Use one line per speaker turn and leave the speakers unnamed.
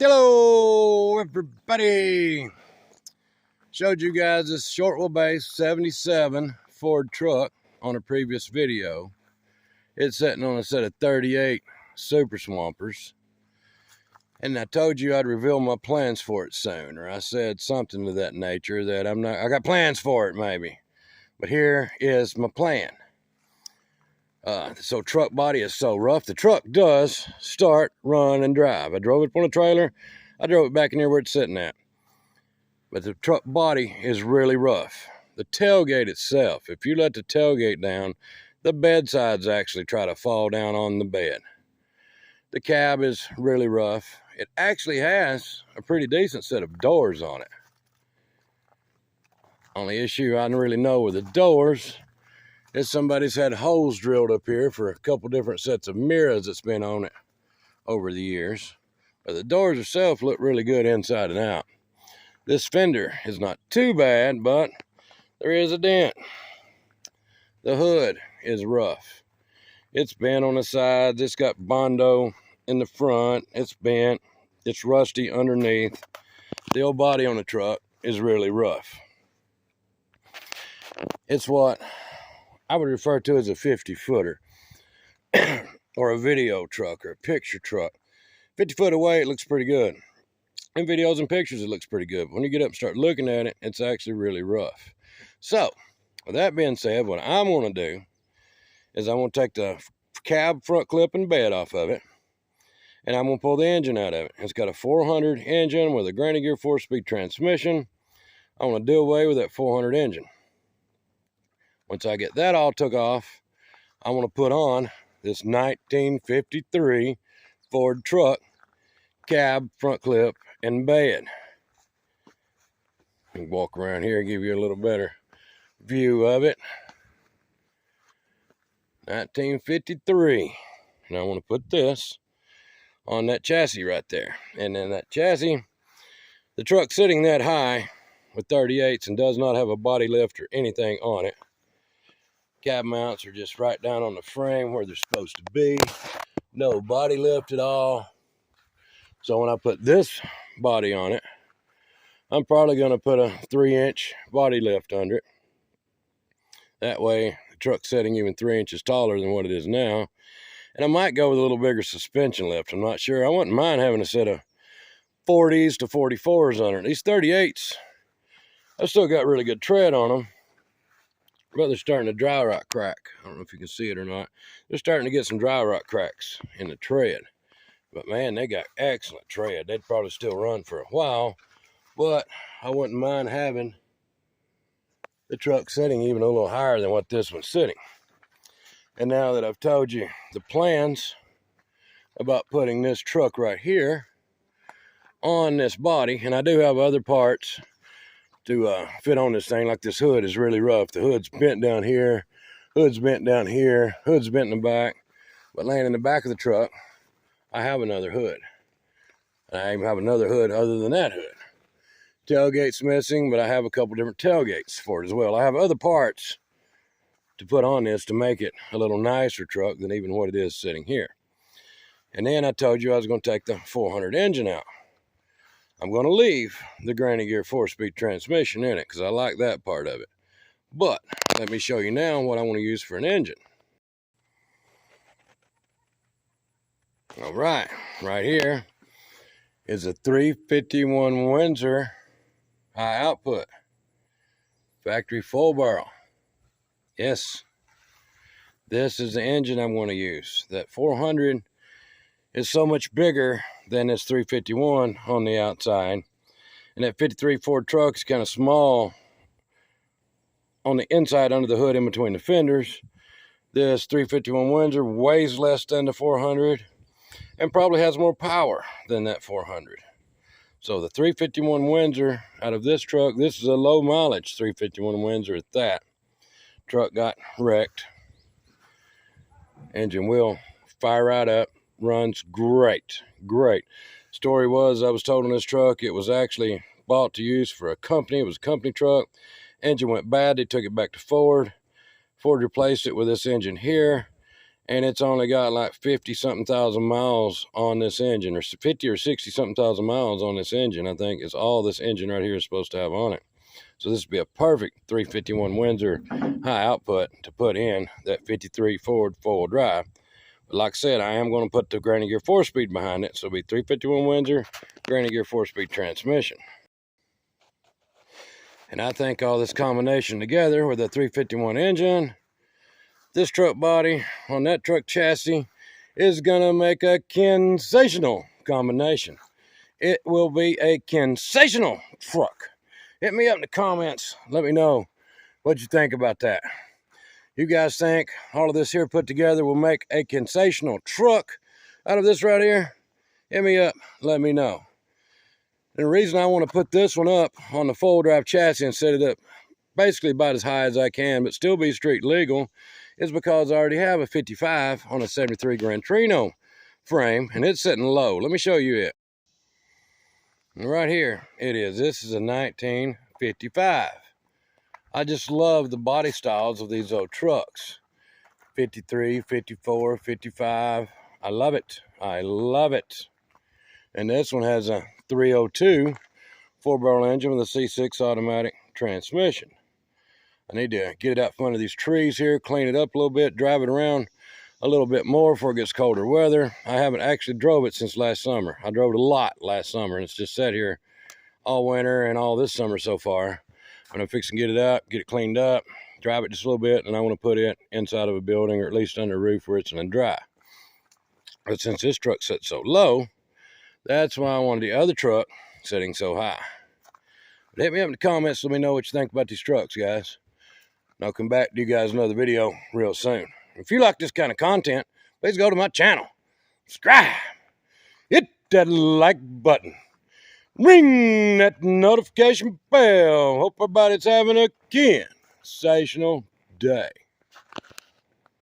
Hello everybody. Showed you guys this short wheelbase 77 Ford truck on a previous video. It's sitting on a set of 38 Super Swampers, and I told you I'd reveal my plans for it soon, or I said something to that nature that I got plans for it maybe, but here is my plan. So truck body is so rough. The truck does start, run, and drive. I drove it on a trailer. I drove it back in here where it's sitting at. But the truck body is really rough. The tailgate itself, if you let the tailgate down, the bed sides actually try to fall down on the bed. The cab is really rough. It actually has a pretty decent set of doors on it. Only issue I don't really know with the doors is somebody's had holes drilled up here for a couple different sets of mirrors that's been on it over the years. But the doors themselves look really good inside and out. This fender is not too bad, but there is a dent. The hood is rough. It's bent on the sides. It's got Bondo in the front. It's bent. It's rusty underneath. The old body on the truck is really rough. It's what I would refer to as a 50-footer or a video truck or a picture truck. 50 foot away, it looks pretty good. In videos and pictures, it looks pretty good. But when you get up and start looking at it, it's actually really rough. So, with that being said, what I'm going to do is I'm going to take the cab front clip and bed off of it, and I'm going to pull the engine out of it. It's got a 400 engine with a Granny Gear 4-speed transmission. I want to do away with that 400 engine. Once I get that all took off, I want to put on this 1953 Ford truck cab, front clip, and bed. Let me walk around here and give you a little better view of it. 1953. And I want to put this on that chassis right there. And then that chassis, the truck's sitting that high with 38s and does not have a body lift or anything on it. Cab mounts are just right down on the frame where they're supposed to be. No body lift at all. So when I put this body on it, I'm probably going to put a 3-inch body lift under it. That way the truck's sitting even 3 inches taller than what it is now. And I might go with a little bigger suspension lift. I'm not sure. I wouldn't mind having a set of 40s to 44s under it. These 38s, I've still got really good tread on them, but they're starting to dry rot crack. I don't know if you can see it or not. They're starting to get some dry rot cracks in the tread. But man, they got excellent tread. They'd probably still run for a while, but I wouldn't mind having the truck sitting even a little higher than what this one's sitting. And now that I've told you the plans about putting this truck right here on this body, and I do have other parts to fit on this thing, like this hood is really rough. The hood's bent down here, hood's bent down here, hood's bent in the back, but laying in the back of the truck, I have another hood. I even have another hood other than that hood. Tailgate's missing, but I have a couple different tailgates for it as well. I have other parts to put on this to make it a little nicer truck than even what it is sitting here. And then I told you I was going to take the 400 engine out. I'm going to leave the Granny Gear 4-speed transmission in it because I like that part of it. But let me show you now what I want to use for an engine. All right here is a 351 Windsor high output factory full barrel. Yes, this is the engine I'm going to use. That 400 is so much bigger than this 351 on the outside, and that 53 Ford truck is kind of small on the inside under the hood in between the fenders. This 351 Windsor weighs less than the 400 and probably has more power than that 400. So the 351 Windsor out of this truck, this is a low mileage 351 Windsor at that. Truck got wrecked. Engine will fire right up, runs great. Story was, I was told on this truck, it was actually bought to use for a company. It was a company truck. Engine went bad, they took it back to Ford. Ford replaced it with this engine here. and it's only got like 50-something thousand miles on this engine, or 50 or 60-something thousand miles on this engine, I think, is all this engine right here is supposed to have on it. So this would be a perfect 351 Windsor high output to put in that 53 Ford four-wheel drive. But like I said, I am going to put the Granny Gear 4-speed behind it, so it'll be 351 Windsor, Granny Gear 4-speed transmission. And I think all this combination together with a 351 engine, this truck body on that truck chassis, is gonna make a sensational combination. It will be a sensational truck. Hit me up in the comments. Let me know what you think about that. You guys think all of this here put together will make a sensational truck out of this right here? Hit me up. Let me know. And the reason I want to put this one up on the four-wheel drive chassis and set it up basically about as high as I can, but still be street legal, is because I already have a 55 on a 73 Gran Torino frame, and it's sitting low. Let me show you it. And right here it is. This is a 1955. I just love the body styles of these old trucks. 53, 54, 55. I love it. I love it. And this one has a 302 four-barrel engine with a C6 automatic transmission. I need to get it out from under these trees here, clean it up a little bit, drive it around a little bit more before it gets colder weather. I haven't actually drove it since last summer. I drove it a lot last summer, and it's just sat here all winter and all this summer so far. And I'm fixing to get it out, get it cleaned up, drive it just a little bit, and I want to put it inside of a building or at least under a roof where it's going to dry. But since this truck sits so low, that's why I wanted the other truck sitting so high. But hit me up in the comments. Let me know what you think about these trucks, guys. And I'll come back to you guys another video real soon. If you like this kind of content, please go to my channel. Subscribe. Hit that like button. Ring that notification bell. Hope everybody's having a sensational day.